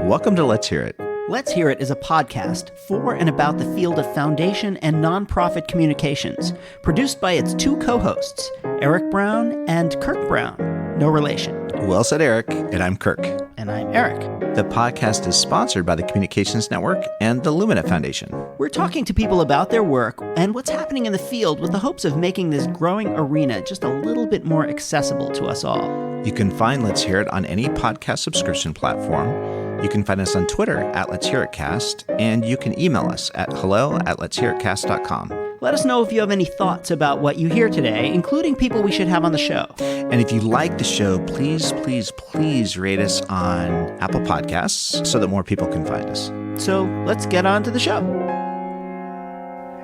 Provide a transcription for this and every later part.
Welcome to Let's Hear It. Let's Hear It is a podcast for and about the field of foundation and nonprofit communications, produced by its two co-hosts, Eric Brown and Kirk Brown. No relation. Well said, Eric. And I'm Kirk. And I'm Eric. The podcast is sponsored by the Communications Network and the Lumina Foundation. We're talking to people about their work and what's happening in the field with the hopes of making this growing arena just a little bit more accessible to us all. You can find Let's Hear It on any podcast subscription platform. You can find us on Twitter at Let's Hear It Cast, and you can email us at hello@letshearitcast.com. Let us know if you have any thoughts about what you hear today, including people we should have on the show. And if you like the show, please rate us on Apple Podcasts so that more people can find us. So let's get on to the show.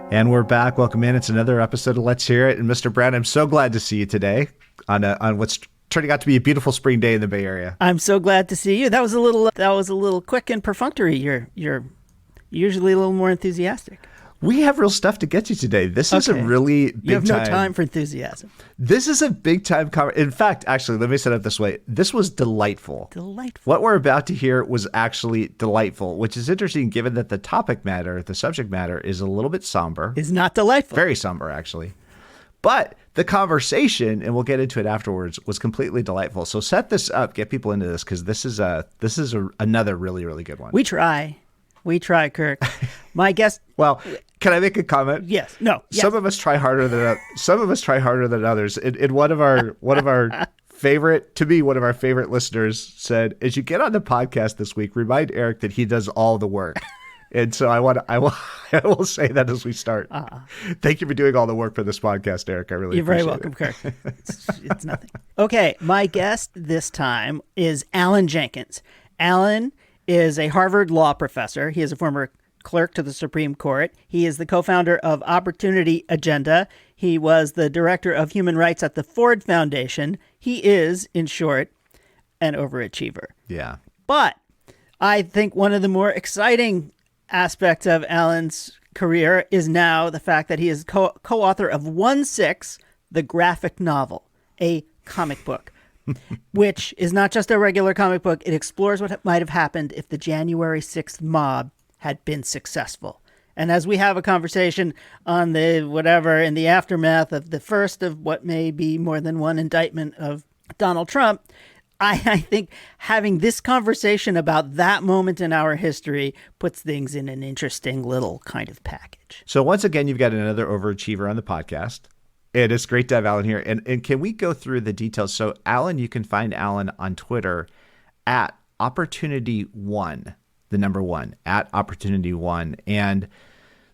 And we're back. Welcome in. It's another episode of Let's Hear It. And Mr. Brown, I'm so glad to see you today on what's turning out to be a beautiful spring day in the Bay Area. I'm so glad to see you. That was a little quick and perfunctory. You're usually a little more enthusiastic. We have real stuff to get you today. This is a really big time. You have no time for enthusiasm. This is a big time in fact, actually, let me set it up this way. This was delightful. What we're about to hear was actually delightful, which is interesting given that the subject matter is a little bit somber. It's not delightful. Very somber, actually. But the conversation, and we'll get into it afterwards, was completely delightful. So set this up, get people into this, because this is another really, really good one. We try, Kirk. My guest. Well, can I make a comment? Yes. No. Yes. Some of us try harder than others. In one of our favorite listeners said, as you get on the podcast this week, remind Eric that he does all the work. And so I will say that as we start. Thank you for doing all the work for this podcast, Eric. I really appreciate it. You're very welcome, Kirk. It's nothing. Okay, my guest this time is Alan Jenkins. Alan is a Harvard law professor. He is a former clerk to the Supreme Court. He is the co-founder of Opportunity Agenda. He was the director of human rights at the Ford Foundation. He is, in short, an overachiever. Yeah. But I think one of the more exciting aspects of Alan's career is now the fact that he is co-author of 1/6, the graphic novel, a comic book, which is not just a regular comic book. It explores what might have happened if the January 6th mob had been successful. And as we have a conversation on in the aftermath of the first of what may be more than one indictment of Donald Trump, I think having this conversation about that moment in our history puts things in an interesting little kind of package. So once again, you've got another overachiever on the podcast. And it's great to have Alan here. And can we go through the details? So Alan, you can find Alan on Twitter at Opportunity1, the number 1, at Opportunity1. And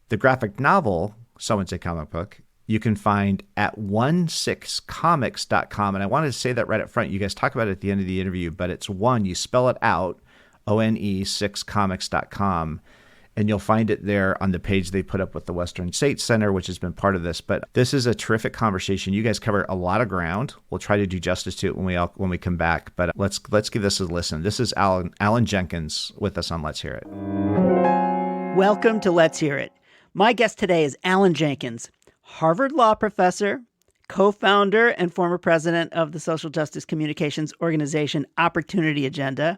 the graphic novel, some would say comic book, you can find at 16comics.com. And I wanted to say that right up front. You guys talk about it at the end of the interview, but it's one, you spell it out, ONE, 6comics.com. And you'll find it there on the page they put up with the Western States Center, which has been part of this. But this is a terrific conversation. You guys cover a lot of ground. We'll try to do justice to it when we come back. But let's give this a listen. This is Alan Jenkins with us on Let's Hear It. Welcome to Let's Hear It. My guest today is Alan Jenkins, Harvard law professor, co-founder and former president of the social justice communications organization Opportunity Agenda,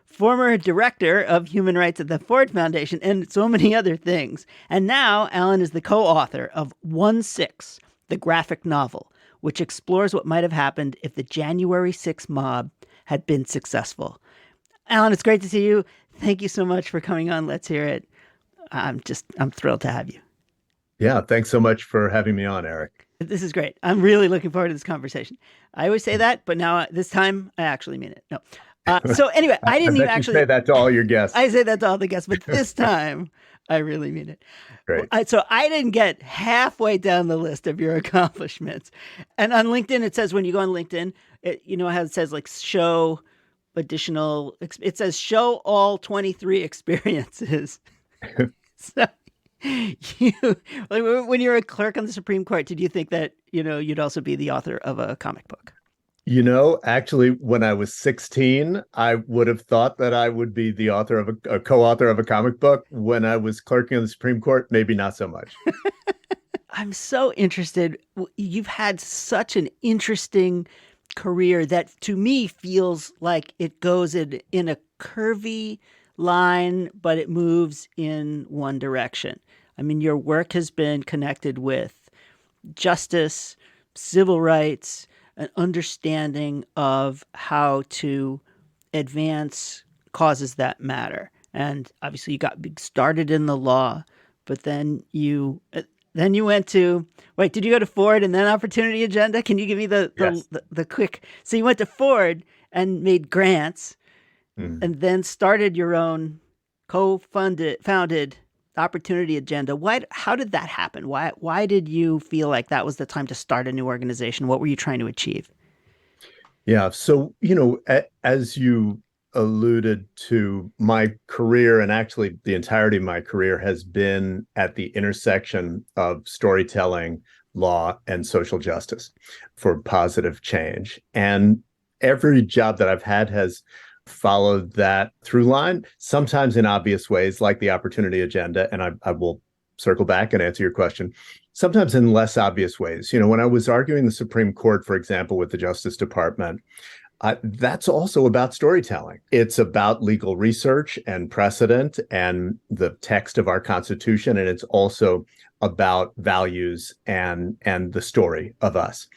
former director of human rights at the Ford Foundation, and so many other things. And now Alan is the co-author of 1/6, the graphic novel, which explores what might have happened if the January 6th mob had been successful. Alan, it's great to see you. Thank you so much for coming on Let's Hear It. I'm thrilled to have you. Yeah, thanks so much for having me on, Eric. This is great. I'm really looking forward to this conversation. I always say that, but now this time I actually mean it. No. So anyway, I didn't even actually say that to all your guests. I say that to all the guests, but this time I really mean it. Great. So I didn't get halfway down the list of your accomplishments. And on LinkedIn, it says when you go on LinkedIn, how it says like show additional, it says show all 23 experiences. So when you were a clerk on the Supreme Court, did you think that, you'd also be the author of a comic book? Actually, when I was 16, I would have thought that I would be the author of a co-author of a comic book. When I was clerking on the Supreme Court, maybe not so much. I'm so interested. You've had such an interesting career that to me feels like it goes in a curvy line, but it moves in one direction. I mean, your work has been connected with justice, civil rights, an understanding of how to advance causes that matter. And obviously, you got started in the law, but then you went to wait. Did you go to Ford and then Opportunity Agenda? Can you give me Yes. the quick? So you went to Ford and made grants, Mhm. and then started your own founded Opportunity Agenda. Why? How did that happen? Why did you feel like that was the time to start a new organization? What were you trying to achieve? Yeah. So, as you alluded to, my career and actually the entirety of my career has been at the intersection of storytelling, law, and social justice for positive change. And every job that I've had has followed that through line, sometimes in obvious ways, like the Opportunity Agenda. And I will circle back and answer your question. Sometimes in less obvious ways. When I was arguing the Supreme Court, for example, with the Justice Department, that's also about storytelling. It's about legal research and precedent and the text of our Constitution, and it's also about values and the story of us.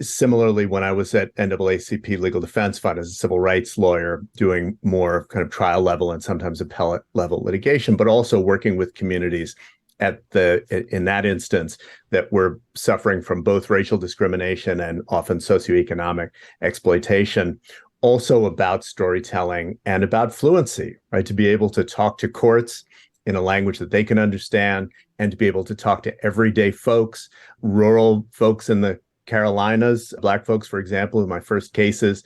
Similarly, when I was at NAACP Legal Defense Fund as a civil rights lawyer, doing more kind of trial level and sometimes appellate level litigation, but also working with communities in that instance that were suffering from both racial discrimination and often socioeconomic exploitation, also about storytelling and about fluency, right? To be able to talk to courts in a language that they can understand and to be able to talk to everyday folks, rural folks in the Carolinas, Black folks, for example, in my first cases,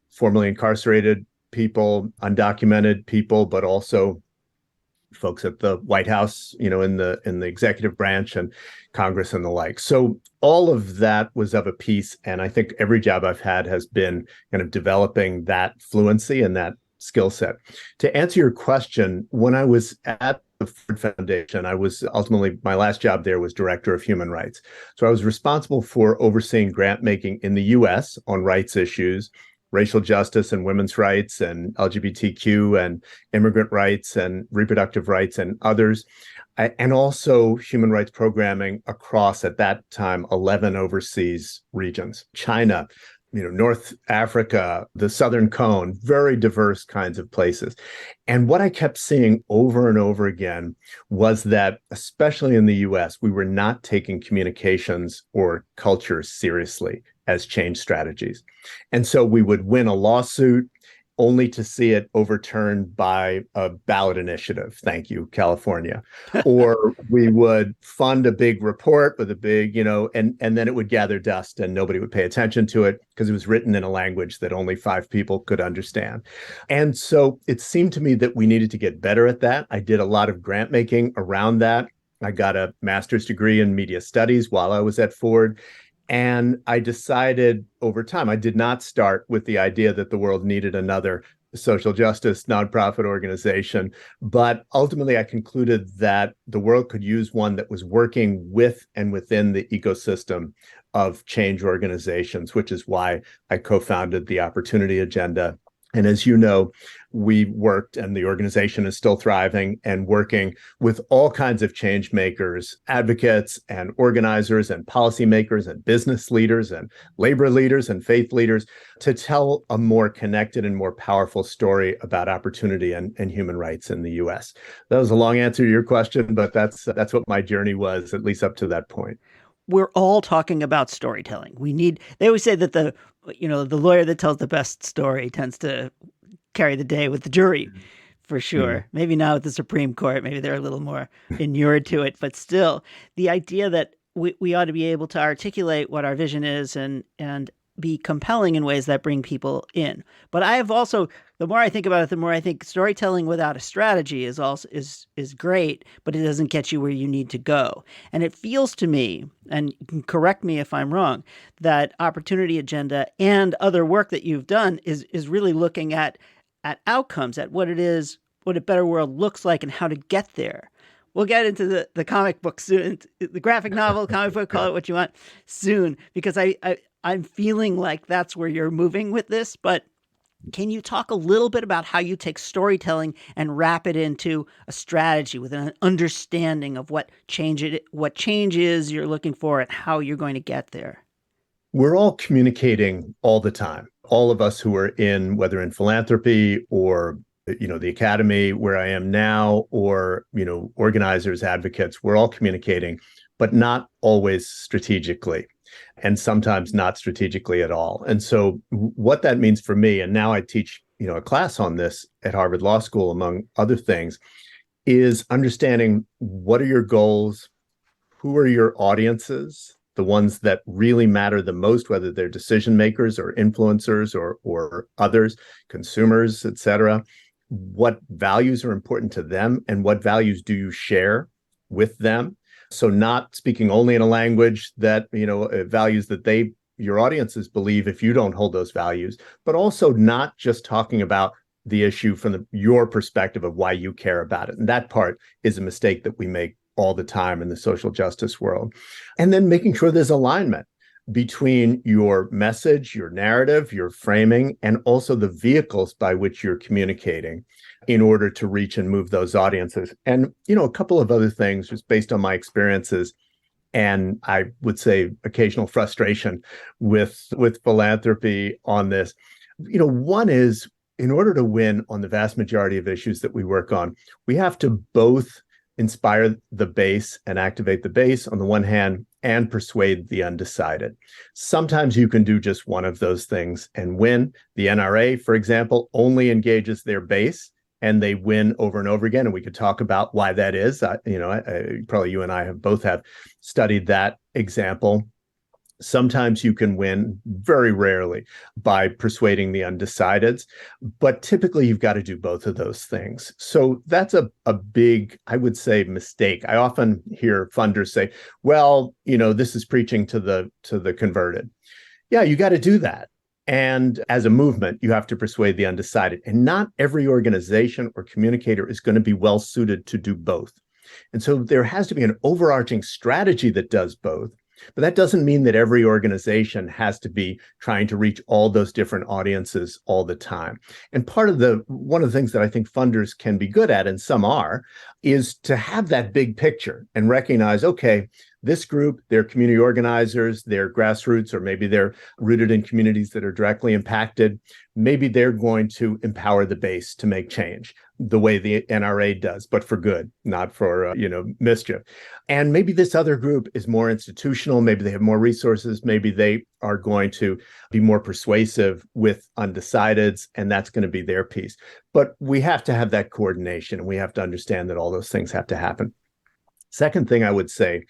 formerly incarcerated people, undocumented people, but also folks at the White House, in the executive branch and Congress and the like. So all of that was of a piece. And I think every job I've had has been kind of developing that fluency and that skill set. To answer your question, when I was at the Ford Foundation, I was ultimately, my last job there was director of human rights. So I was responsible for overseeing grant making in the US on rights issues, racial justice and women's rights and LGBTQ and immigrant rights and reproductive rights and others, and also human rights programming across, at that time, 11 overseas regions. China, North Africa, the Southern Cone, very diverse kinds of places. And what I kept seeing over and over again was that, especially in the US, we were not taking communications or culture seriously as change strategies. And so we would win a lawsuit only to see it overturned by a ballot initiative. Thank you, California. Or we would fund a big report with a big, and then it would gather dust and nobody would pay attention to it because it was written in a language that only 5 people could understand. And so it seemed to me that we needed to get better at that. I did a lot of grant making around that. I got a master's degree in media studies while I was at Ford. And I decided over time, I did not start with the idea that the world needed another social justice nonprofit organization, but ultimately I concluded that the world could use one that was working with and within the ecosystem of change organizations, which is why I co-founded the Opportunity Agenda. And as you know, we worked, and the organization is still thriving and working with all kinds of change makers, advocates and organizers and policymakers and business leaders and labor leaders and faith leaders to tell a more connected and more powerful story about opportunity and human rights in the US. That was a long answer to your question, but that's what my journey was, at least up to that point. We're all talking about storytelling. They always say that the lawyer that tells the best story tends to carry the day with the jury, for sure. Mm. Maybe now with the Supreme Court, maybe they're a little more inured to it, but still the idea that we ought to be able to articulate what our vision is and be compelling in ways that bring people in. But I have also, the more I think about it, the more I think storytelling without a strategy is also is great, but it doesn't get you where you need to go. And it feels to me, and you can correct me if I'm wrong, that Opportunity Agenda and other work that you've done is really looking at outcomes, at what it is, what a better world looks like and how to get there. We'll get into the comic book soon, the graphic novel, comic book, call it what you want, soon, because I'm feeling like that's where you're moving with this, but can you talk a little bit about how you take storytelling and wrap it into a strategy with an understanding of what changes you're looking for and how you're going to get there? We're all communicating all the time. All of us who are whether in philanthropy or the academy where I am now, or organizers, advocates, we're all communicating, but not always strategically, and sometimes not strategically at all. And so what that means for me, and now I teach a class on this at Harvard Law School, among other things, is understanding what are your goals, who are your audiences, the ones that really matter the most, whether they're decision makers or influencers or others, consumers, et cetera. What values are important to them, and what values do you share with them? So not speaking only in a language that, values that your audiences believe if you don't hold those values, but also not just talking about the issue from your perspective of why you care about it. And that part is a mistake that we make all the time in the social justice world. And then making sure there's alignment between your message, your narrative, your framing, and also the vehicles by which you're communicating in order to reach and move those audiences. And, a couple of other things just based on my experiences, and I would say occasional frustration with philanthropy on this. One is, in order to win on the vast majority of issues that we work on, we have to both inspire the base and activate the base on the one hand, and persuade the undecided. Sometimes you can do just one of those things and win. The NRA, for example, only engages their base, and they win over and over again. And we could talk about why that is. Probably you and I have studied that example. Sometimes you can win, very rarely, by persuading the undecideds, but typically you've got to do both of those things. So that's a big, I would say, mistake. I often hear funders say, well, this is preaching to the converted. Yeah, you got to do that. And as a movement, you have to persuade the undecided. And not every organization or communicator is going to be well suited to do both. And so there has to be an overarching strategy that does both. But that doesn't mean that every organization has to be trying to reach all those different audiences all the time. And one of the things that I think funders can be good at, and some are, is to have that big picture and recognize, okay, this group, they're community organizers, they're grassroots, or maybe they're rooted in communities that are directly impacted. Maybe they're going to empower the base to make change the way the NRA does, but for good, not for, mischief. And maybe this other group is more institutional. Maybe they have more resources. Maybe they are going to be more persuasive with undecideds, and that's going to be their piece. But we have to have that coordination, and we have to understand that all those things have to happen. Second thing I would say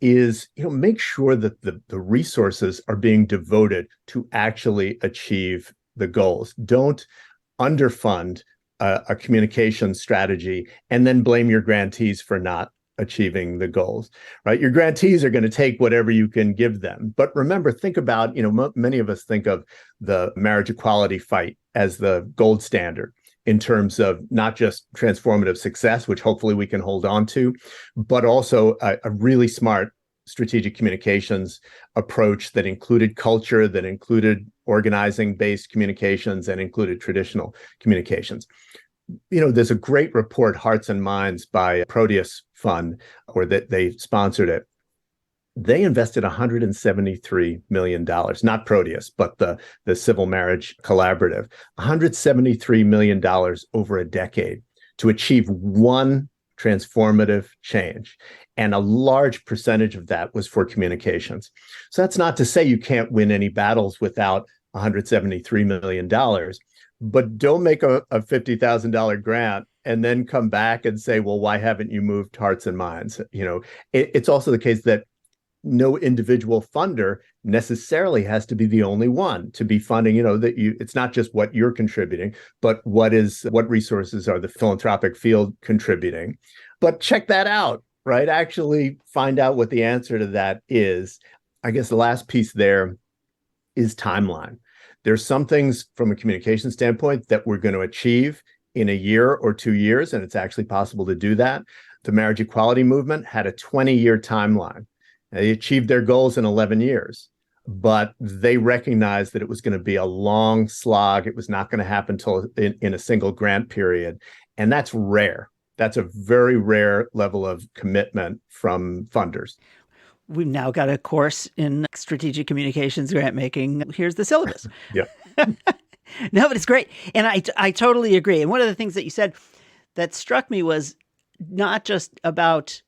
is, make sure that the resources are being devoted to actually achieve the goals. Don't underfund a communication strategy and then blame your grantees for not achieving the goals, right? Your grantees are going to take whatever you can give them. But remember, think about, many of us think of the marriage equality fight as the gold standard in terms of not just transformative success, which hopefully we can hold on to, but also a really smart strategic communications approach that included culture, that included organizing-based communications, and included traditional communications. There's a great report, Hearts and Minds, by Proteus Fund, or that they sponsored it. They invested $173 million, not Proteus, but the Civil Marriage Collaborative, $173 million over a decade to achieve one transformative change. And a large percentage of that was for communications. So that's not to say you can't win any battles without $173 million, but don't make a $50,000 grant and then come back and say, well, why haven't you moved Hearts and Minds? It's also the case that no individual funder necessarily has to be the only one to be funding, it's not just what you're contributing, but what resources are the philanthropic field contributing. But check that out, right? Actually find out what the answer to that is. I guess the last piece there is timeline. There's some things from a communication standpoint that we're going to achieve in a year or 2 years, and it's actually possible to do that. The marriage equality movement had a 20-year timeline. They achieved their goals in 11 years. but they recognized that it was going to be a long slog. It was not going to happen until in a single grant period. And that's rare. That's a very rare level of commitment from funders. We've now got a course in strategic communications grant making. Here's the syllabus. Yeah. No, but it's great. And I totally agree. And one of the things that you said that struck me was not just about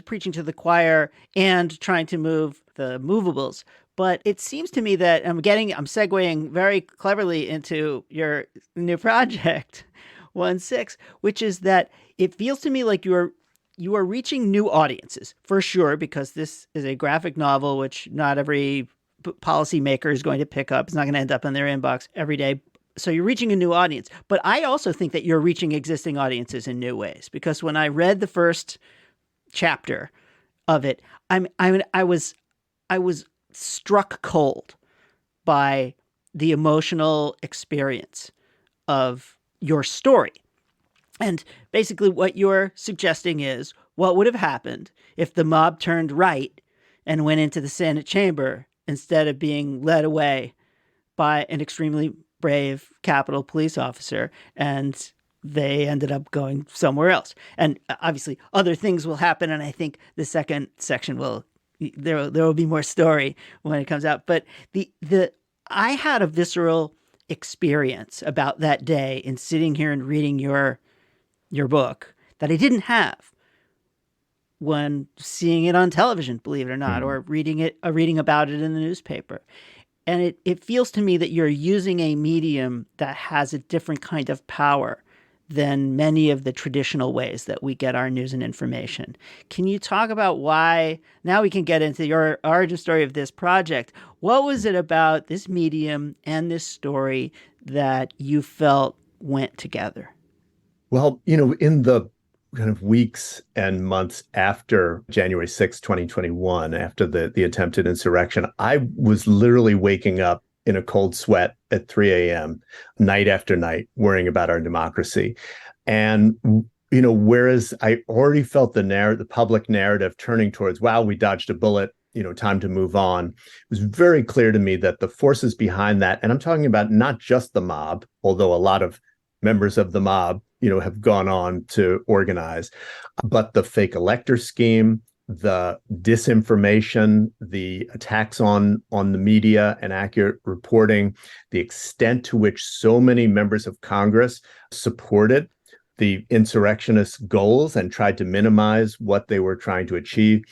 preaching to the choir and trying to move the movables, but it seems to me that I'm segueing very cleverly into your new project, 1/6, which is that it feels to me like you are reaching new audiences, for sure, because this is a graphic novel, which not every policymaker is going to pick up. It's not going to end up in their inbox every day. So you're reaching a new audience. But I also think that you're reaching existing audiences in new ways, because when I read the first chapter of it, I was struck cold by the emotional experience of your story. And basically what you're suggesting is what would have happened if the mob turned right and went into the Senate chamber instead of being led away by an extremely brave Capitol police officer, and they ended up going somewhere else. And obviously other things will happen, and I think the second section there will be more story when it comes out. But I had a visceral experience about that day in sitting here and reading your book that I didn't have when seeing it on television, believe it or not, or reading about it in the newspaper. And it feels to me that you're using a medium that has a different kind of power than many of the traditional ways that we get our news and information. Can you talk about why? Now we can get into your origin story of this project. What was it about this medium and this story that you felt went together? Well, in the kind of weeks and months after January 6, 2021, after the attempted insurrection, I was literally waking up in a cold sweat at 3 a.m. night after night, worrying about our democracy. And, whereas I already felt the public narrative turning towards, wow, we dodged a bullet, time to move on, it was very clear to me that the forces behind that, and I'm talking about not just the mob, although a lot of members of the mob, have gone on to organize, but the fake elector scheme, the disinformation, the attacks on the media and accurate reporting, the extent to which so many members of Congress supported the insurrectionists' goals and tried to minimize what they were trying to achieve.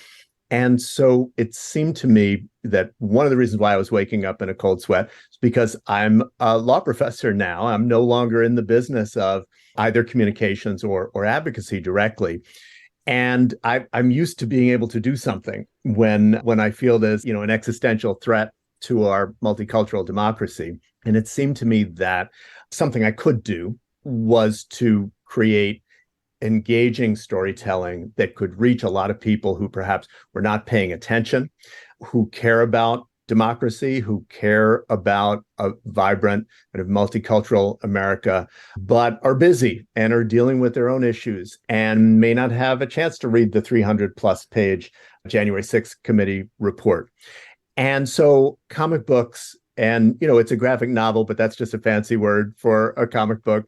And so it seemed to me that one of the reasons why I was waking up in a cold sweat is because I'm a law professor now. I'm no longer in the business of either communications or advocacy directly. And I'm used to being able to do something when I feel there's, an existential threat to our multicultural democracy. And it seemed to me that something I could do was to create engaging storytelling that could reach a lot of people who perhaps were not paying attention, who care about democracy, who care about a vibrant kind of multicultural America, but are busy and are dealing with their own issues and may not have a chance to read the 300 plus page January 6th committee report. And so comic books, and it's a graphic novel, but that's just a fancy word for a comic book,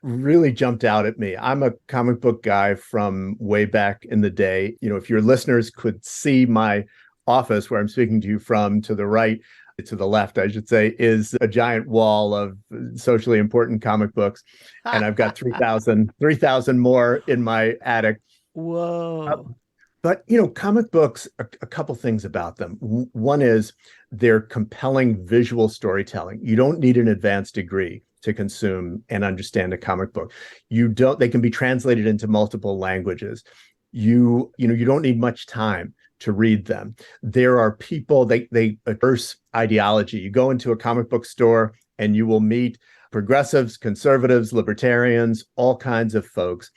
really jumped out at me. I'm a comic book guy from way back in the day. If your listeners could see my office where I'm speaking to you from, to the right, to the left, I should say, is a giant wall of socially important comic books. And I've got 3,000 more in my attic. Whoa. But, comic books, a couple things about them. One is they're compelling visual storytelling. You don't need an advanced degree to consume and understand a comic book. They can be translated into multiple languages. You don't need much time to read them. There are people, they diverse ideology. You go into a comic book store and you will meet progressives, conservatives, libertarians, all kinds of folks.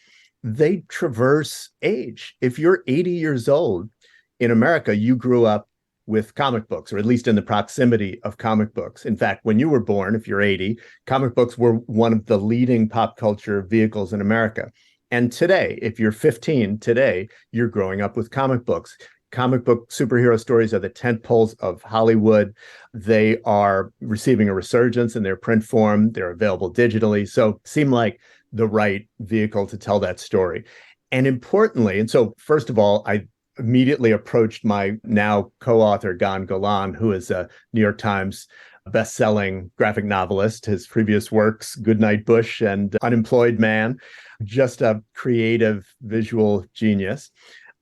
They traverse age. If you're 80 years old in America, you grew up with comic books, or at least in the proximity of comic books. In fact, when you were born, if you're 80, comic books were one of the leading pop culture vehicles in America. And today, if you're 15 today, you're growing up with comic books. comic book superhero stories are the tentpoles of Hollywood. They are receiving a resurgence in their print form. They're available digitally. So seem like the right vehicle to tell that story. And importantly, and so first of all, I immediately approached my now co-author, Gan Golan, who is a New York Times best-selling graphic novelist. His previous works, Goodnight Bush and Unemployed Man, just a creative visual genius.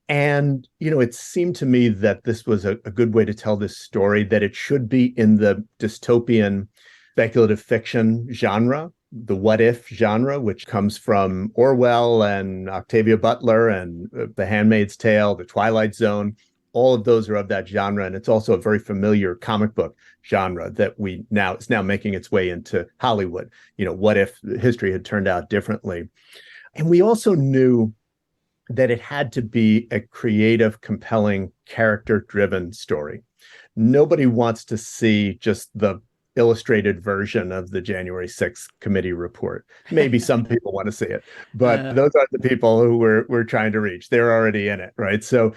And, it seemed to me that this was a good way to tell this story, that it should be in the dystopian speculative fiction genre, the what if genre, which comes from Orwell and Octavia Butler and The Handmaid's Tale, The Twilight Zone. All of those are of that genre. And it's also a very familiar comic book genre that is now making its way into Hollywood. What if history had turned out differently? And we also knew that it had to be a creative, compelling, character-driven story. Nobody wants to see just the illustrated version of the January 6th committee report. Maybe some people want to see it, but those aren't the people who we're trying to reach. They're already in it, right? So,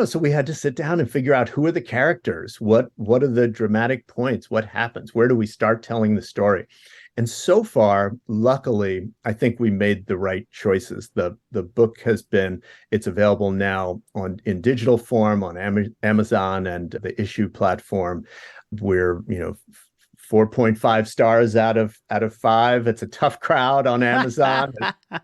so we had to sit down and figure out who are the characters, what are the dramatic points, what happens, where do we start telling the story? And so far, luckily, I think we made the right choices. The book it's available now in digital form on Amazon and the Issue platform. We're 4.5 stars out of 5. It's a tough crowd on Amazon.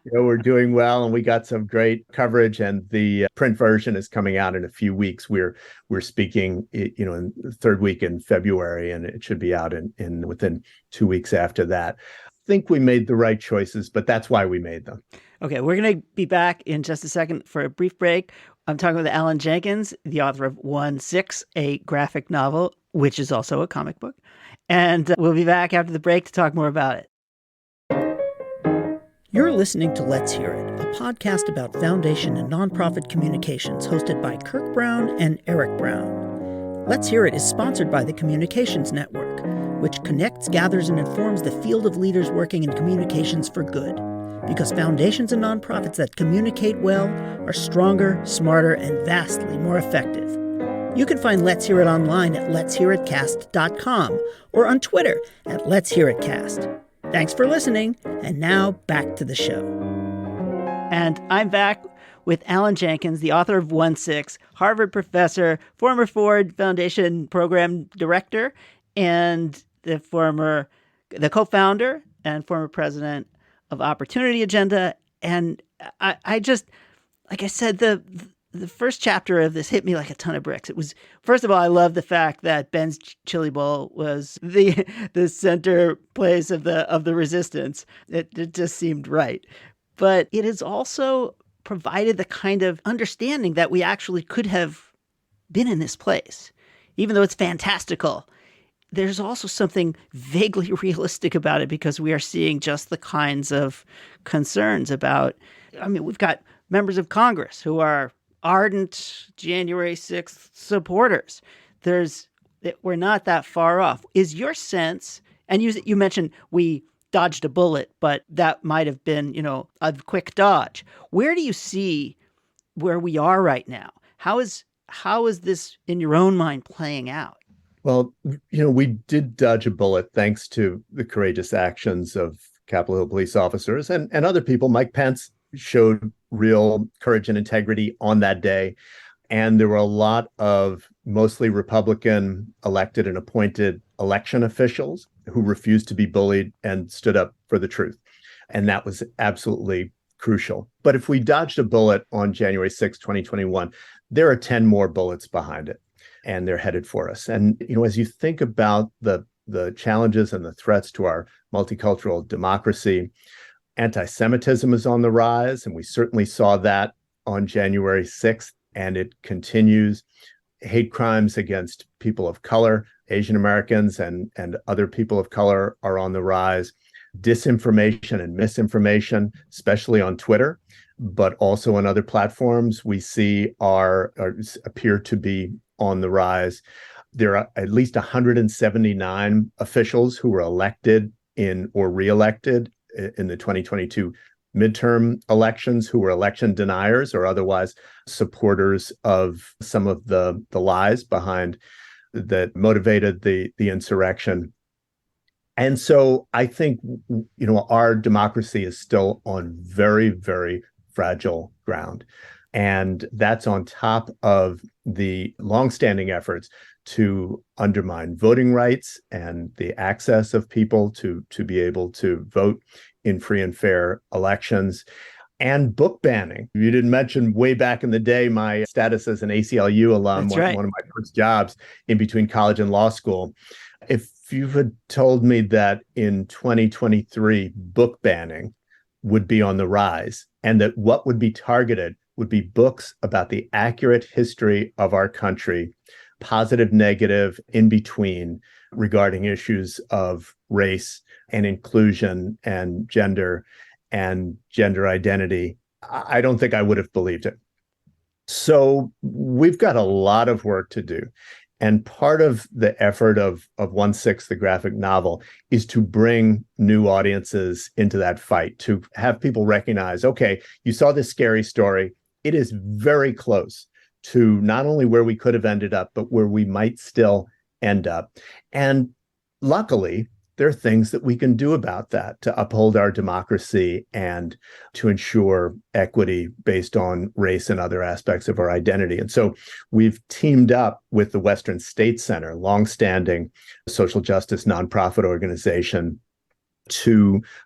We're doing well, and we got some great coverage. And the print version is coming out in a few weeks. We're speaking, in the third week in February, and it should be out in within 2 weeks after that. I think we made the right choices, but that's why we made them. Okay, we're going to be back in just a second for a brief break. I'm talking with Alan Jenkins, the author of 1/6, a graphic novel, which is also a comic book. And we'll be back after the break to talk more about it. You're listening to Let's Hear It, a podcast about foundation and nonprofit communications hosted by Kirk Brown and Eric Brown. Let's Hear It is sponsored by the Communications Network, which connects, gathers, and informs the field of leaders working in communications for good. Because foundations and nonprofits that communicate well are stronger, smarter, and vastly more effective. You can find Let's Hear It online at letshearitcast.com or on Twitter at Let's Hear It Cast. Thanks for listening, and now back to the show. And I'm back with Alan Jenkins, the author of 1/6, Harvard professor, former Ford Foundation program director, and the co-founder and former president of Opportunity Agenda. And I just, like I said, the first chapter of this hit me like a ton of bricks. It was, first of all, I love the fact that Ben's Chili Bowl was the center place of the resistance. It just seemed right. But it has also provided the kind of understanding that we actually could have been in this place. Even though it's fantastical, there's also something vaguely realistic about it, because we are seeing just the kinds of concerns about, we've got members of Congress who are ardent January 6th supporters. We're not that far off. Is your sense, and you mentioned we dodged a bullet, but that might have been, a quick dodge. Where do you see where we are right now? How is this in your own mind playing out? Well, we did dodge a bullet thanks to the courageous actions of Capitol Hill police officers and other people. Mike Pence showed real courage and integrity on that day. And there were a lot of mostly Republican elected and appointed election officials who refused to be bullied and stood up for the truth. And that was absolutely crucial. But if we dodged a bullet on January 6, 2021, there are 10 more bullets behind it, and they're headed for us. And, as you think about the challenges and the threats to our multicultural democracy, anti-Semitism is on the rise, and we certainly saw that on January 6th, and it continues. Hate crimes against people of color, Asian Americans and other people of color are on the rise. Disinformation and misinformation, especially on Twitter, but also on other platforms, we see appear to be on the rise. There are at least 179 officials who were elected or reelected in the 2022 midterm elections who were election deniers or otherwise supporters of some of the lies behind that motivated the insurrection. And so I think, our democracy is still on very, very fragile ground. And that's on top of the longstanding efforts to undermine voting rights and the access of people to be able to vote in free and fair elections, and book banning. You didn't mention way back in the day my status as an ACLU alum. That's right. One of my first jobs in between college and law school. If you had told me that in 2023, book banning would be on the rise and that what would be targeted would be books about the accurate history of our country, positive, negative, in between, regarding issues of race and inclusion and gender identity, I don't think I would have believed it. So we've got a lot of work to do. And part of the effort of 1/6, the graphic novel, is to bring new audiences into that fight, to have people recognize, okay, you saw this scary story. It is very close to not only where we could have ended up, but where we might still end up. And luckily, there are things that we can do about that to uphold our democracy and to ensure equity based on race and other aspects of our identity. And so we've teamed up with the Western State Center, longstanding social justice nonprofit organization,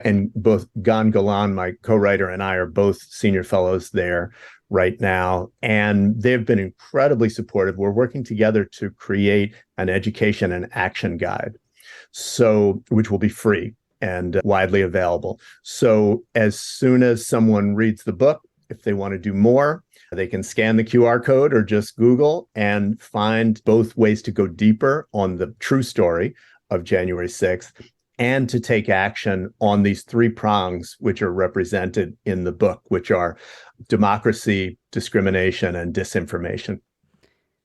and both Gan Golan, my co-writer, and I are both senior fellows there right now. And they've been incredibly supportive. We're working together to create an education and action guide, which will be free and widely available. So as soon as someone reads the book, if they want to do more, they can scan the QR code or just Google and find both ways to go deeper on the true story of January 6th and to take action on these three prongs, which are represented in the book, which are democracy, discrimination, and disinformation,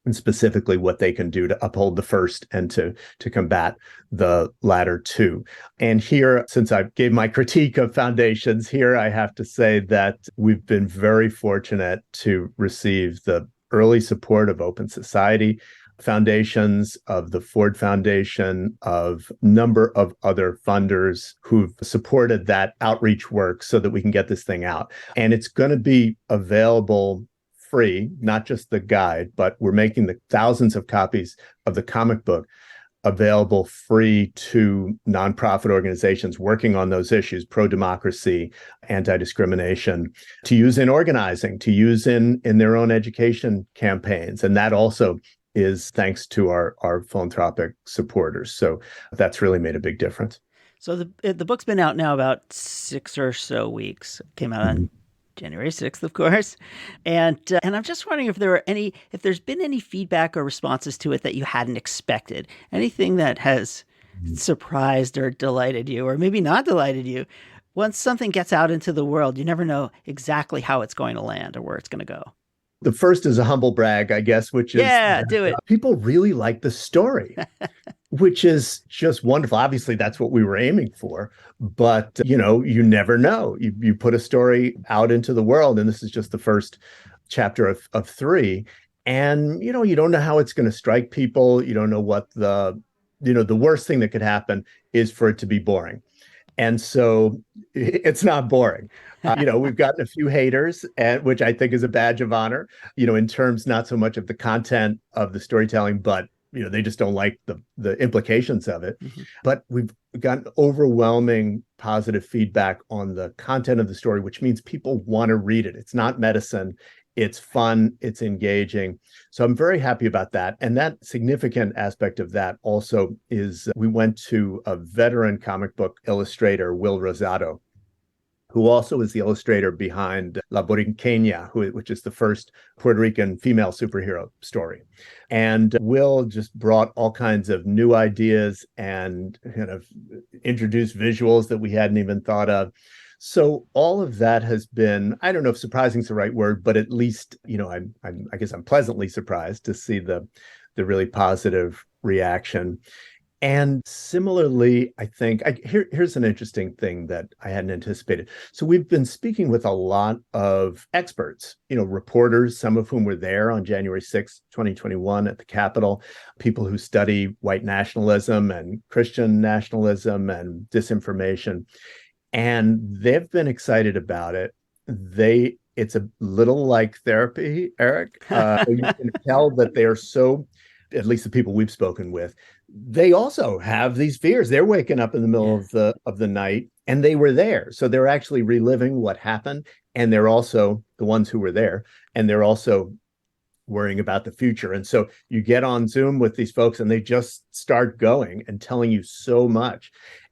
and specifically what they can do to uphold the first and to combat the latter two. And here, since I gave my critique of foundations, here I have to say that we've been very fortunate to receive the early support of Open Society foundations, of the Ford Foundation, of a number of other funders who've supported that outreach work so that we can get this thing out. And it's going to be available free, not just the guide, but we're making the thousands of copies of the comic book available free to nonprofit organizations working on those issues, pro-democracy, anti-discrimination, to use in organizing, to use in their own education campaigns. And that also is thanks to our philanthropic supporters. So that's really made a big difference. So the book's been out now about 6 or so weeks. It came out on January 6th, of course. And I'm just wondering if there's been any feedback or responses to it that you hadn't expected, anything that has surprised or delighted you, or maybe not delighted you. Once something gets out into the world, you never know exactly how it's going to land or where it's going to go. The first is a humble brag, I guess, which is do it. People really like the story, which is just wonderful. Obviously, that's what we were aiming for. But, you never know. You put a story out into the world, and this is just the first chapter of 3. And, you don't know how it's going to strike people. You don't know what the worst thing that could happen is for it to be boring. And so it's not boring. We've gotten a few haters, which I think is a badge of honor, in terms not so much of the content of the storytelling, but, they just don't like the implications of it. Mm-hmm. But we've gotten overwhelming positive feedback on the content of the story, which means people want to read it. It's not medicine. It's fun. It's engaging. So I'm very happy about that. And that significant aspect of that also is we went to a veteran comic book illustrator, Will Rosado, who also is the illustrator behind La Borinqueña, which is the first Puerto Rican female superhero story. And Will just brought all kinds of new ideas and kind of introduced visuals that we hadn't even thought of. So all of that has been, I don't know if surprising is the right word, but at least, I guess I'm pleasantly surprised to see the really positive reaction. And similarly, I think here's an interesting thing that I hadn't anticipated. So we've been speaking with a lot of experts, reporters, some of whom were there on January 6th, 2021 at the Capitol, people who study white nationalism and Christian nationalism and disinformation. And they've been excited about it. It's a little like therapy, Eric. You can tell that they are so, at least the people we've spoken with, they also have these fears. They're waking up in the middle of the night, and they were there. So they're actually reliving what happened. And they're also the ones who were there, and they're also worrying about the future. And so you get on Zoom with these folks and they just start going and telling you so much.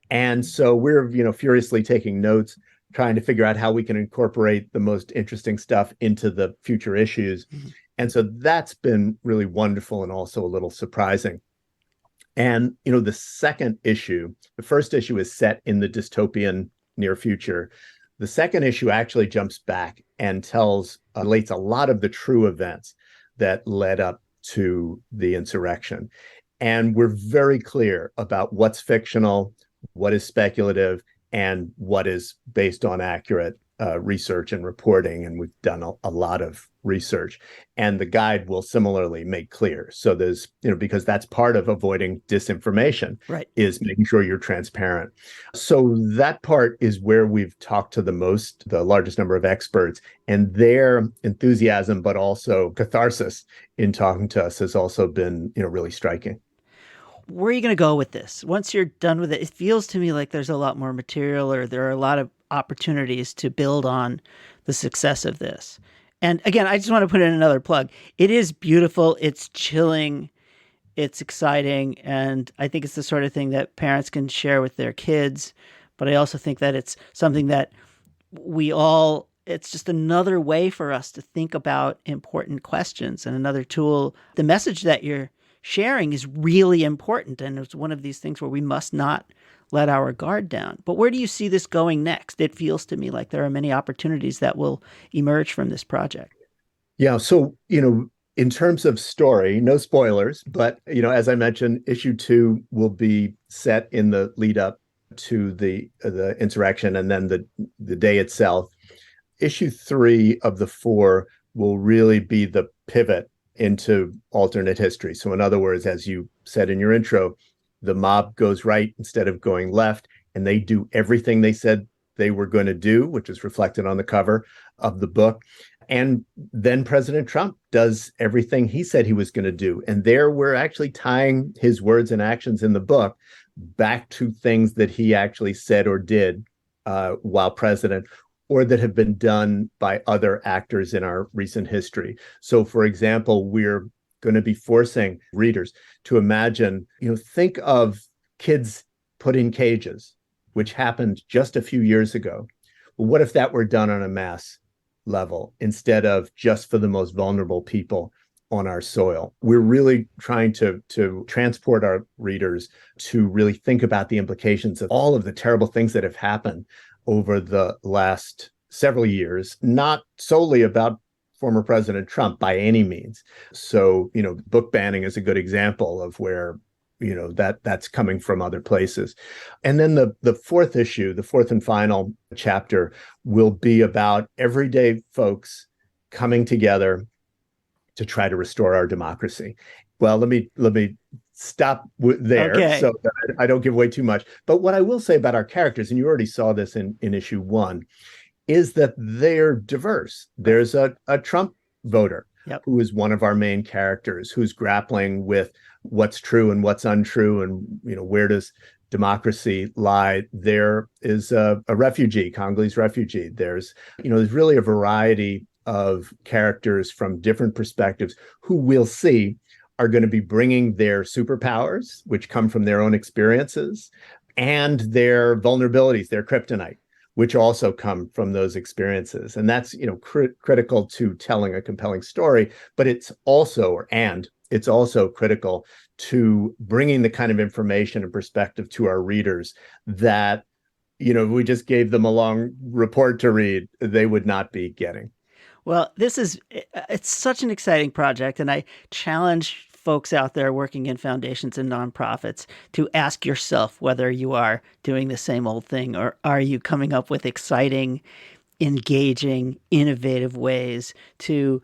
And so we're, furiously taking notes, trying to figure out how we can incorporate the most interesting stuff into the future issues. Mm-hmm. And so that's been really wonderful and also a little surprising. And, the second issue, the first issue is set in the dystopian near future. The second issue actually jumps back and relates a lot of the true events that led up to the insurrection. And we're very clear about what's fictional, what is speculative, and what is based on accurate research and reporting. And we've done a lot of research. And the guide will similarly make clear. So there's, because that's part of avoiding disinformation, right, is making sure you're transparent. So that part is where we've talked to the largest number of experts, and their enthusiasm, but also catharsis in talking to us has also been, really striking. Where are you going to go with this? Once you're done with it, it feels to me like there's a lot more material, or there are a lot of opportunities to build on the success of this. And again, I just want to put in another plug. It is beautiful. It's chilling. It's exciting. And I think it's the sort of thing that parents can share with their kids. But I also think that it's something that it's just another way for us to think about important questions, and another tool. The message that you're sharing is really important. And it's one of these things where we must not let our guard down. But where do you see this going next? It feels to me like there are many opportunities that will emerge from this project. Yeah. So, in terms of story, no spoilers, but, as I mentioned, issue 2 will be set in the lead up to the insurrection and then the day itself. Issue 3 of the 4 will really be the pivot into alternate history. So in other words, as you said in your intro, the mob goes right instead of going left, and they do everything they said they were going to do, which is reflected on the cover of the book. And then President Trump does everything he said he was going to do. And there we're actually tying his words and actions in the book back to things that he actually said or did while president, or that have been done by other actors in our recent history. So, for example, we're going to be forcing readers to imagine, think of kids put in cages, which happened just a few years ago. Well, what if that were done on a mass level instead of just for the most vulnerable people on our soil? We're really trying to transport our readers to really think about the implications of all of the terrible things that have happened over the last several years, not solely about former President Trump by any means. So, book banning is a good example of where, that's coming from other places. And then the fourth issue, the fourth and final chapter, will be about everyday folks coming together to try to restore our democracy. Well, let me stop there so that I don't give away too much. But what I will say about our characters, and you already saw this in issue 1, is that they're diverse. There's a Trump voter who is one of our main characters, who's grappling with what's true and what's untrue, and where does democracy lie. There is a refugee, Congolese refugee. There's really a variety of characters from different perspectives who we'll see are going to be bringing their superpowers, which come from their own experiences, and their vulnerabilities, their kryptonite, which also come from those experiences. And that's, critical to telling a compelling story, but it's also critical to bringing the kind of information and perspective to our readers that, if we just gave them a long report to read, they would not be getting. Well, it's such an exciting project, and I challenge folks out there working in foundations and nonprofits to ask yourself whether you are doing the same old thing or are you coming up with exciting, engaging, innovative ways to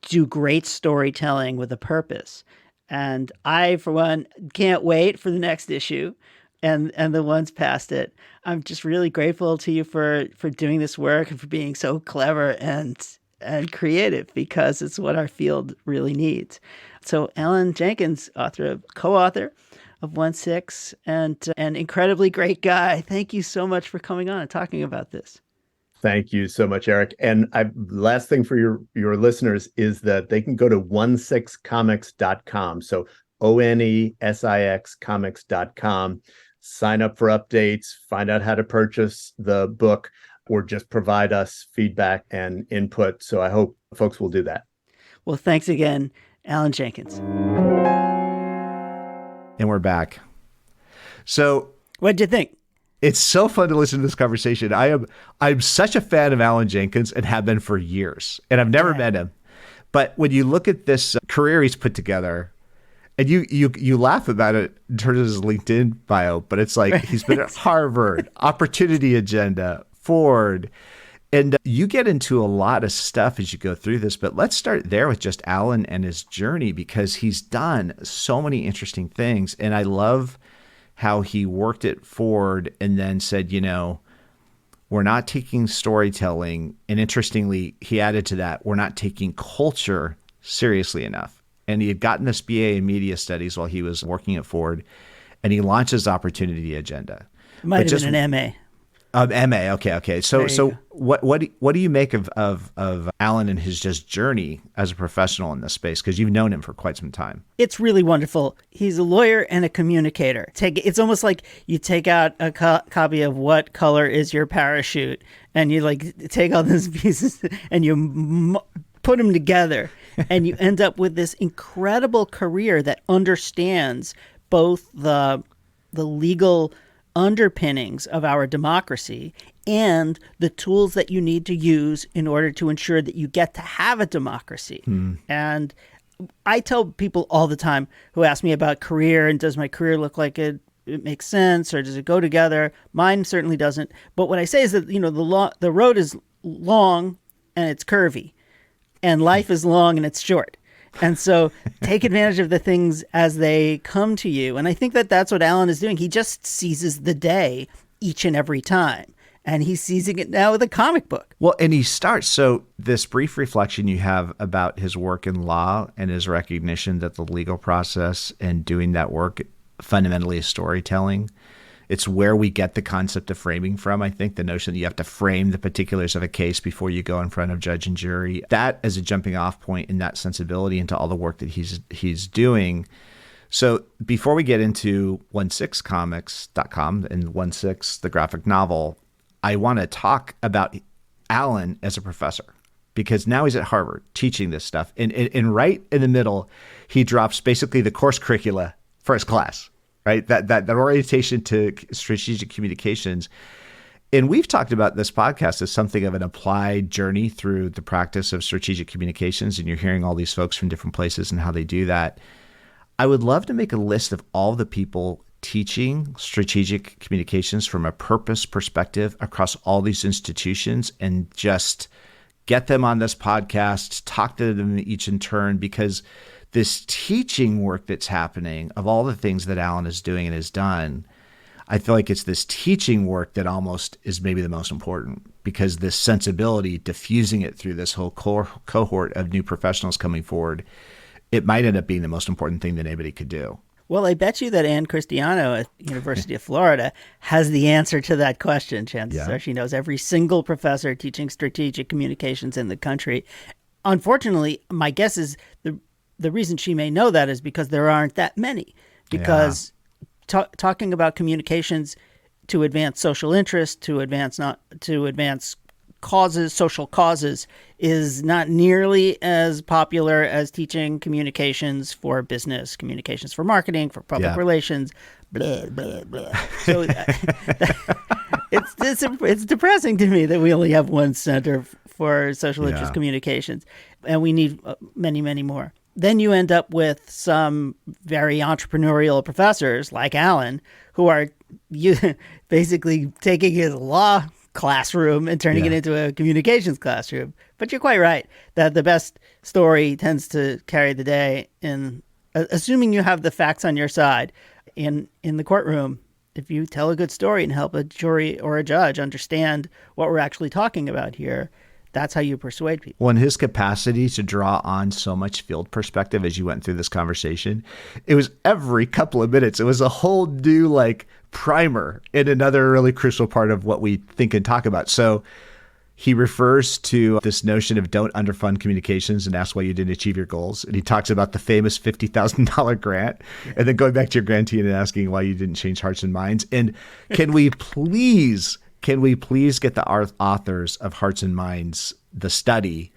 do great storytelling with a purpose. And I, for one, can't wait for the next issue and the ones past it. I'm just really grateful to you for doing this work and for being so clever and creative, because it's what our field really needs. So Alan Jenkins, co-author of 1/6, and an incredibly great guy. Thank you so much for coming on and talking about this. Thank you so much, Eric. And last thing for your listeners is that they can go to 16comics.com. So ONESIX comics.com. Sign up for updates, find out how to purchase the book, or just provide us feedback and input. So I hope folks will do that. Well, thanks again, Alan Jenkins. And we're back. So what'd you think? It's so fun to listen to this conversation. I'm such a fan of Alan Jenkins and have been for years, and I've never met him. But when you look at this career he's put together, and you laugh about it in terms of his LinkedIn bio, but it's like he's been at Harvard, Opportunity Agenda, Ford, and you get into a lot of stuff as you go through this. But let's start there with just Alan and his journey, because he's done so many interesting things. And I love how he worked at Ford and then said, we're not taking storytelling. And interestingly, he added to that, we're not taking culture seriously enough. And he had gotten this BA in media studies while he was working at Ford, and he launches Opportunity Agenda. Might have been an MA. MA. Okay. So what do you make of Alan and his just journey as a professional in this space? Because you've known him for quite some time. It's really wonderful. He's a lawyer and a communicator. It's almost like you take out a copy of What Color Is Your Parachute, and you take all those pieces and you put them together, and you end up with this incredible career that understands both the legal underpinnings of our democracy and the tools that you need to use in order to ensure that you get to have a democracy. And I tell people all the time who ask me about career and does my career look like it makes sense or does it go together? Mine certainly doesn't. But what I say is that the road is long and it's curvy, and life is long and it's short. And so take advantage of the things as they come to you. And I think that that's what Alan is doing. He just seizes the day each and every time. And he's seizing it now with a comic book. Well, and he starts. So this brief reflection you have about his work in law and his recognition that the legal process and doing that work fundamentally is storytelling. It's where we get the concept of framing from. I think the notion that you have to frame the particulars of a case before you go in front of judge and jury, that as a jumping off point in that sensibility into all the work that he's doing. So before we get into 16comics.com and 16, the graphic novel, I want to talk about Alan as a professor, because now he's at Harvard teaching this stuff. And right in the middle, he drops basically the course curricula for his class. Right, that orientation to strategic communications. And we've talked about this podcast as something of an applied journey through the practice of strategic communications. And you're hearing all these folks from different places and how they do that. I would love to make a list of all the people teaching strategic communications from a purpose perspective across all these institutions and just get them on this podcast, talk to them each in turn, because this teaching work that's happening of all the things that Alan is doing and has done, I feel like it's this teaching work that almost is maybe the most important, because this sensibility, diffusing it through this whole cohort of new professionals coming forward, it might end up being the most important thing that anybody could do. Well, I bet you that Ann Cristiano at University of Florida has the answer to that question. Chances are she knows every single professor teaching strategic communications in the country. Unfortunately, my guess is the reason she may know that is because there aren't that many. Because talking about communications to advance social interest, to advance causes, social causes, is not nearly as popular as teaching communications for business, communications for marketing, for public relations, blah, blah, blah. So it's depressing to me that we only have one center for social interest communications, and we need many, many more. then you end up with some very entrepreneurial professors like Alan, who are basically taking his law classroom and turning it into a communications classroom. But you're quite right that the best story tends to carry the day in assuming you have the facts on your side in the courtroom. If you tell a good story and help a jury or a judge understand what we're actually talking about here, that's how you persuade people. Well, in his capacity to draw on so much field perspective as you went through this conversation, it was every couple of minutes. It was a whole new primer in another really crucial part of what we think and talk about. So he refers to this notion of don't underfund communications and ask why you didn't achieve your goals. And he talks about the famous $50,000 grant, and then going back to your grantee and asking why you didn't change hearts and minds. And can we please get the authors of Hearts and Minds, the study,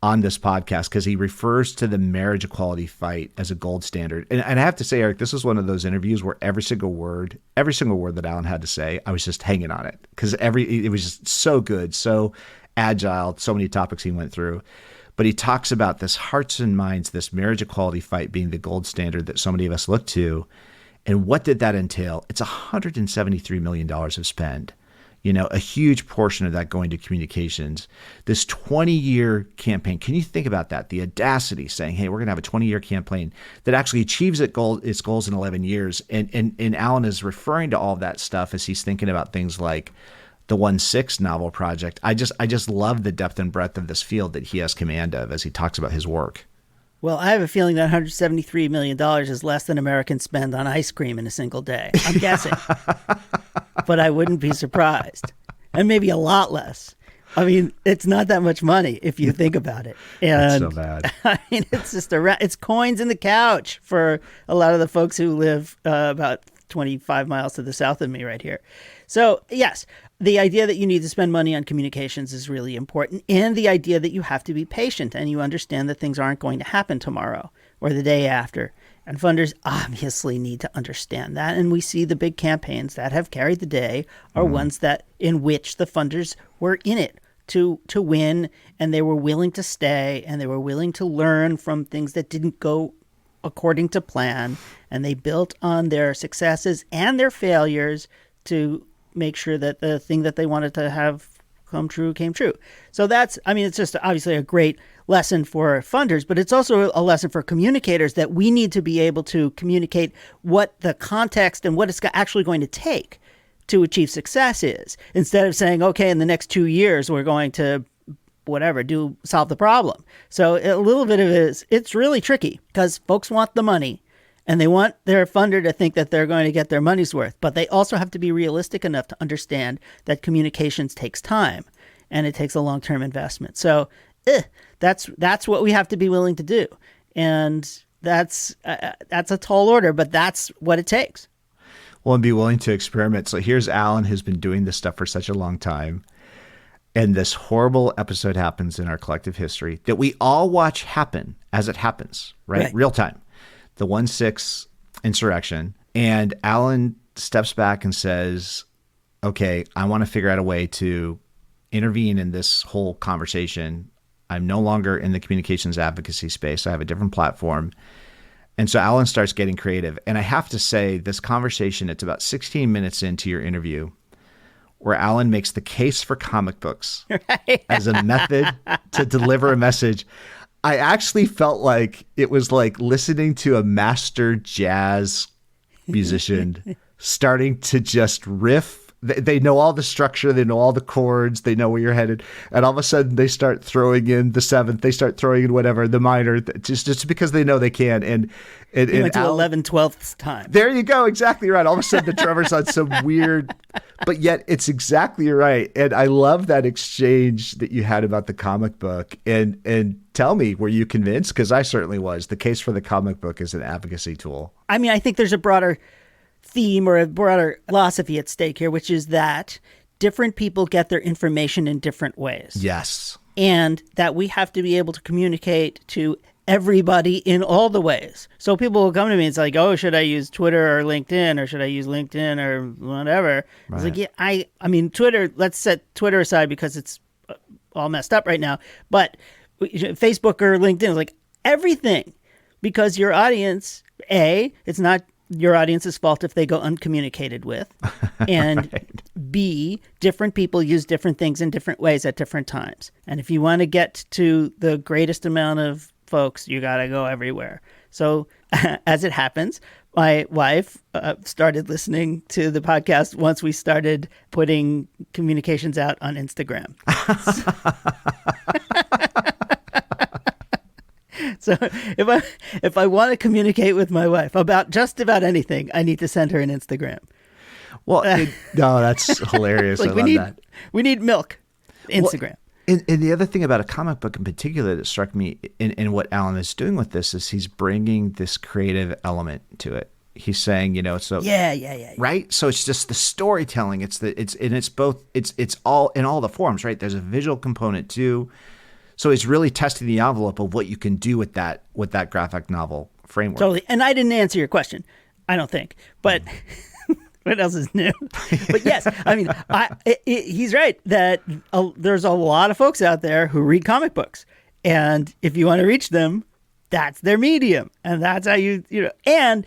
on this podcast? Because he refers to the marriage equality fight as a gold standard. And I have to say, Eric, this was one of those interviews where every single word that Alan had to say, I was just hanging on it. Because it was just so good, so agile, so many topics he went through. But he talks about this Hearts and Minds, this marriage equality fight being the gold standard that so many of us look to. And what did that entail? It's $173 million of spend. A huge portion of that going to communications. This 20-year campaign, can you think about that? The audacity saying, hey, we're going to have a 20-year campaign that actually achieves its goals in 11 years. And Alan is referring to all of that stuff as he's thinking about things like the 1/6 novel project. I just love the depth and breadth of this field that he has command of as he talks about his work. Well, I have a feeling that $173 million is less than Americans spend on ice cream in a single day. I'm guessing. But I wouldn't be surprised. And maybe a lot less. I mean, it's not that much money if you think about it. And that's so bad. I mean, it's just it's coins in the couch for a lot of the folks who live about 25 miles to the south of me right here. So, yes, the idea that you need to spend money on communications is really important, and the idea that you have to be patient and you understand that things aren't going to happen tomorrow or the day after. And funders obviously need to understand that. And we see the big campaigns that have carried the day are ones in which the funders were in it to win, and they were willing to stay, and they were willing to learn from things that didn't go according to plan, and they built on their successes and their failures to make sure that the thing that they wanted to have come true came true. So it's just obviously a great lesson for funders, but it's also a lesson for communicators that we need to be able to communicate what the context and what it's actually going to take to achieve success is, instead of saying, okay, in the next 2 years, we're going to solve the problem. So a little bit of it's really tricky because folks want the money and they want their funder to think that they're going to get their money's worth, but they also have to be realistic enough to understand that communications takes time and it takes a long-term investment. So that's what we have to be willing to do. And that's a tall order, but that's what it takes. Well, and be willing to experiment. So here's Alan, who's been doing this stuff for such a long time. And this horrible episode happens in our collective history that we all watch happen as it happens, right? Real time. The 1/6 insurrection. And Alan steps back and says, okay, I want to figure out a way to intervene in this whole conversation. I'm no longer in the communications advocacy space. I have a different platform. And so Alan starts getting creative. And I have to say, this conversation, it's about 16 minutes into your interview, where Alan makes the case for comic books as a method to deliver a message. I actually felt like it was like listening to a master jazz musician starting to just riff. They know all the structure, they know all the chords, they know where you're headed. And all of a sudden they start throwing in the seventh, they start throwing in whatever, the minor, just because they know they can. And it went to 11/12th time. There you go. Exactly right. All of a sudden the trevor's on some weird, but yet it's exactly right. And I love that exchange that you had about the comic book. And tell me, were you convinced? Because I certainly was. The case for the comic book is an advocacy tool. I mean, I think there's a broader theme or a broader philosophy at stake here, which is that different people get their information in different ways. Yes. And that we have to be able to communicate to everybody in all the ways. So people will come to me and it's like, oh, should I use Twitter or LinkedIn, or should I use LinkedIn or whatever? Right. It's like, yeah, I mean, Twitter, let's set Twitter aside because it's all messed up right now. But Facebook or LinkedIn is like everything because your audience, it's not your audience's fault if they go uncommunicated with. And Right. B, different people use different things in different ways at different times. And if you want to get to the greatest amount of folks, you got to go everywhere. So as it happens, my wife started listening to the podcast once we started putting communications out on Instagram. So if I want to communicate with my wife about just about anything, I need to send her an Instagram. Well, no, that's hilarious. Like I love that. we need milk. Instagram. Well, and the other thing about a comic book in particular that struck me in what Alan is doing with this is he's bringing this creative element to it. He's saying, so Yeah. right. So it's just the storytelling. It's all in all the forms, right? There's a visual component too. So it's really testing the envelope of what you can do with that graphic novel framework. Totally. And I didn't answer your question, I don't think. But what else is new? But yes, I mean, he's right that there's a lot of folks out there who read comic books. And if you want to reach them, that's their medium. And that's how and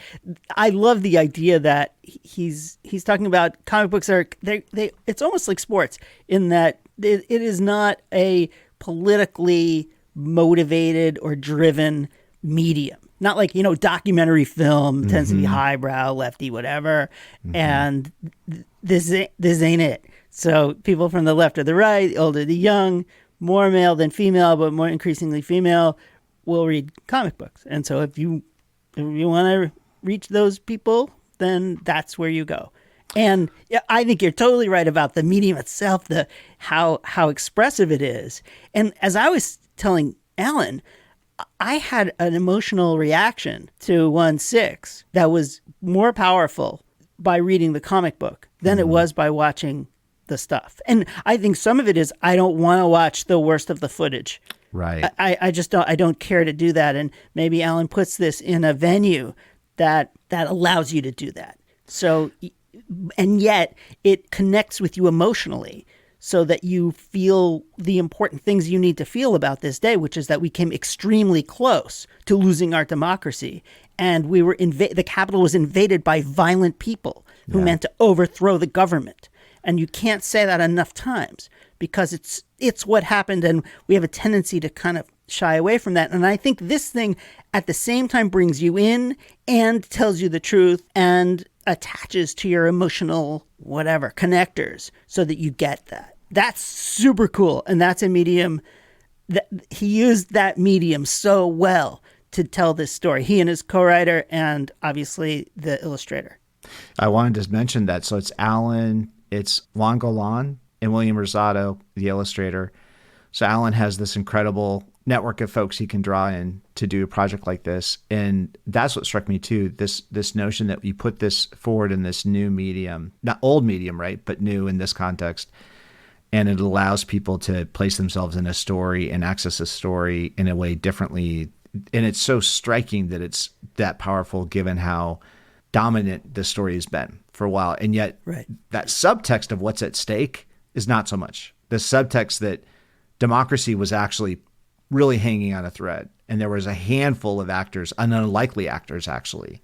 I love the idea that he's talking about comic books it's almost like sports in that it is not a politically motivated or driven medium. Not like, documentary film tends to be highbrow, lefty, whatever. And this ain't it. So people from the left or the right, the old or the young, more male than female, but more increasingly female, will read comic books. And so if you want to reach those people, then that's where you go. And I think you're totally right about the medium itself, how expressive it is. And as I was telling Alan, I had an emotional reaction to 1/6 that was more powerful by reading the comic book than it was by watching the stuff. And I think some of it is I don't want to watch the worst of the footage. Right. I just don't care to do that. And maybe Alan puts this in a venue that allows you to do that. So, and yet it connects with you emotionally so that you feel the important things you need to feel about this day, which is that we came extremely close to losing our democracy. And we were the Capitol was invaded by violent people who meant to overthrow the government. And you can't say that enough times because it's what happened. And we have a tendency to kind of shy away from that. And I think this thing at the same time brings you in and tells you the truth and attaches to your emotional whatever connectors so that you get that. That's super cool. And that's a medium that he used that medium so well to tell this story. He and his co-writer and obviously the illustrator. I wanted to mention that. So it's Alan, it's Gan Golan, and William Rosado, the illustrator. So Alan has this incredible network of folks he can draw in to do a project like this. And that's what struck me too, this notion that you put this forward in this new medium, not old medium, right, but new in this context. And it allows people to place themselves in a story and access a story in a way differently. And it's so striking that it's that powerful given how dominant the story has been for a while. And yet that subtext of what's at stake is not so much. The subtext that democracy was actually really hanging on a thread. And there was a handful of actors, unlikely actors actually,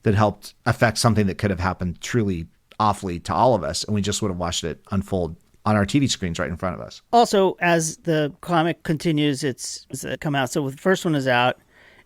that helped affect something that could have happened truly awfully to all of us. And we just would have watched it unfold on our TV screens right in front of us. Also, as the comic continues, it's come out. So the first one is out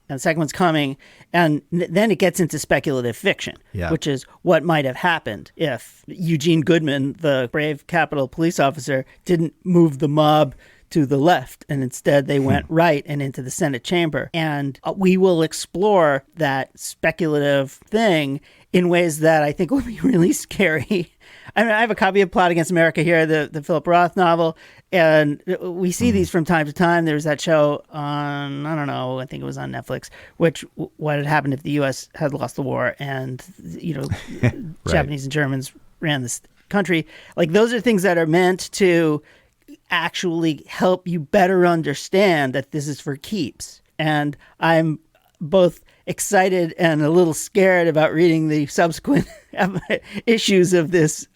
and the second one's coming. And then it gets into speculative fiction, which is what might have happened if Eugene Goodman, the brave Capitol police officer, didn't move the mob to the left, and instead they went right and into the Senate chamber. And we will explore that speculative thing in ways that I think will be really scary. I mean, I have a copy of Plot Against America here, the Philip Roth novel, and we see these from time to time. There's that show on, I don't know, I think it was on Netflix, which what had happened if the U.S. had lost the war and, Japanese and Germans ran this country. Like, those are things that are meant to actually help you better understand that this is for keeps. And I'm both excited and a little scared about reading the subsequent issues of this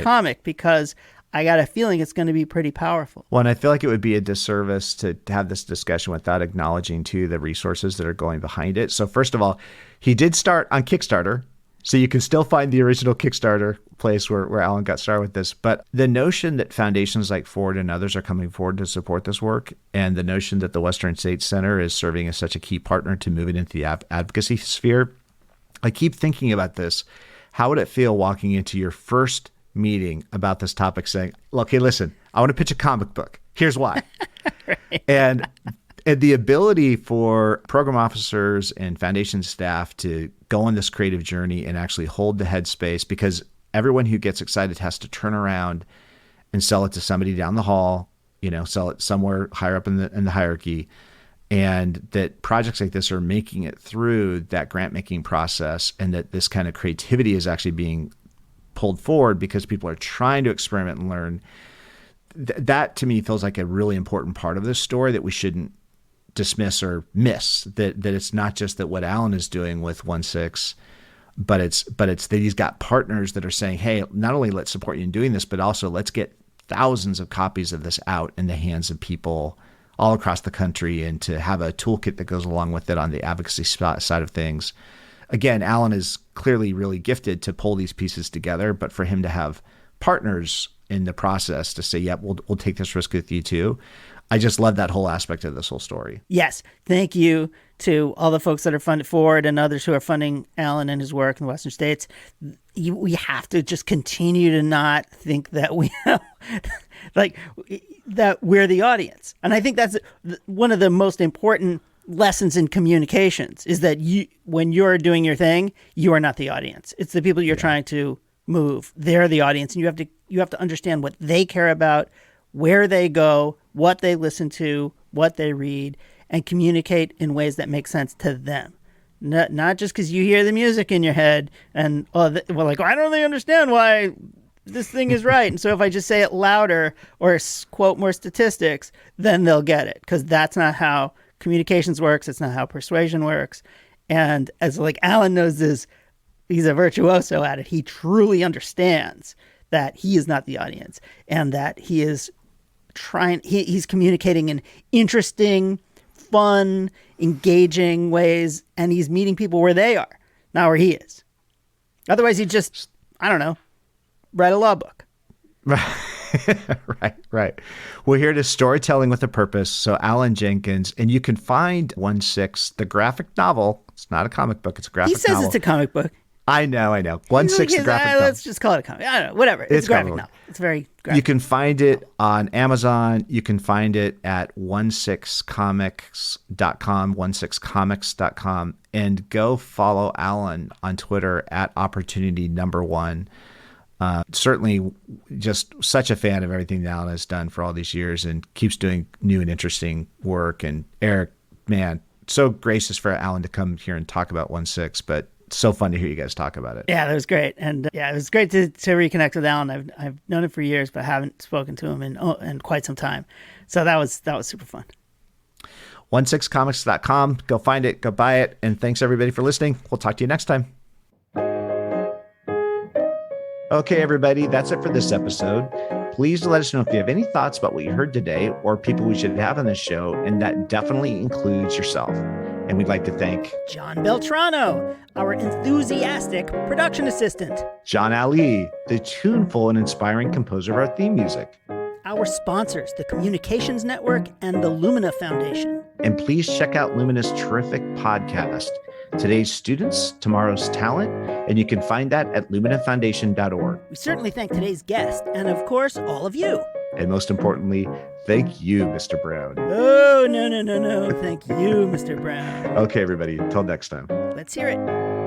comic, because I got a feeling it's going to be pretty powerful. Well, and I feel like it would be a disservice to have this discussion without acknowledging, too, the resources that are going behind it. So first of all, he did start on Kickstarter. So you can still find the original Kickstarter place where Alan got started with this. But the notion that foundations like Ford and others are coming forward to support this work, and the notion that the Western States Center is serving as such a key partner to move it into the advocacy sphere, I keep thinking about this. How would it feel walking into your first meeting about this topic saying, look, hey, listen, I want to pitch a comic book. Here's why. Right. And the ability for program officers and foundation staff to go on this creative journey and actually hold the headspace, because everyone who gets excited has to turn around and sell it to somebody down the hall, sell it somewhere higher up in the hierarchy. And that projects like this are making it through that grant making process, and that this kind of creativity is actually being pulled forward because people are trying to experiment and learn. That to me feels like a really important part of this story that we shouldn't dismiss or miss, that it's not just that what Alan is doing with 1/6, but it's that he's got partners that are saying, hey, not only let's support you in doing this, but also let's get thousands of copies of this out in the hands of people all across the country, and to have a toolkit that goes along with it on the advocacy side of things. Again, Alan is clearly really gifted to pull these pieces together, but for him to have partners in the process to say, yep, we'll take this risk with you too. I just love that whole aspect of this whole story. Yes. Thank you to all the folks that are funded Ford and others who are funding Alan and his work in the Western States. We have to just continue to not think that that we're the audience. And I think that's one of the most important lessons in communications, is that when you're doing your thing, you are not the audience. It's the people you're trying to move. They're the audience, and you have to understand what they care about, where they go, what they listen to, what they read, and communicate in ways that make sense to them. Not just because you hear the music in your head and I don't really understand why this thing is right. And so if I just say it louder or quote more statistics, then they'll get it, because that's not how communications works. It's not how persuasion works. And as Alan knows this, he's a virtuoso at it. He truly understands that he is not the audience, and that he is he's communicating in interesting, fun, engaging ways, and he's meeting people where they are, not where he is. Otherwise, he'd just, write a law book. Right. We're here to storytelling with a purpose. So Alan Jenkins, and you can find 1/6, the graphic novel. It's not a comic book. It's a graphic novel. He says it's a comic book. I know. 1/6, the graphic novel. Let's just call it a comic. I don't know. Whatever. It's a graphic novel. It's very graphic. You can find it on Amazon. You can find it at 16comics.com, 16comics.com, and go follow Alan on Twitter at opportunity1. Certainly just such a fan of everything that Alan has done for all these years, and keeps doing new and interesting work. And Eric, man, so gracious for Alan to come here and talk about 1/6, but so fun to hear you guys talk about it. Yeah, that was great. And it was great to reconnect with Alan. I've known him for years, but haven't spoken to him in quite some time. So that was super fun. 16comics.com. Go find it, go buy it. And thanks everybody for listening. We'll talk to you next time. Okay, everybody, that's it for this episode. Please let us know if you have any thoughts about what you heard today, or people we should have on this show, and that definitely includes yourself. And we'd like to thank John Beltrano, our enthusiastic production assistant. John Ali, the tuneful and inspiring composer of our theme music. Our sponsors, the Communications Network and the Lumina Foundation. And please check out Lumina's terrific podcast, Today's Students, Tomorrow's Talent, and you can find that at luminafoundation.org. We certainly thank today's guest, and of course, all of you. And most importantly, thank you, Mr. Brown. Oh, no. Thank you, Mr. Brown. Okay, everybody, until next time. Let's hear it.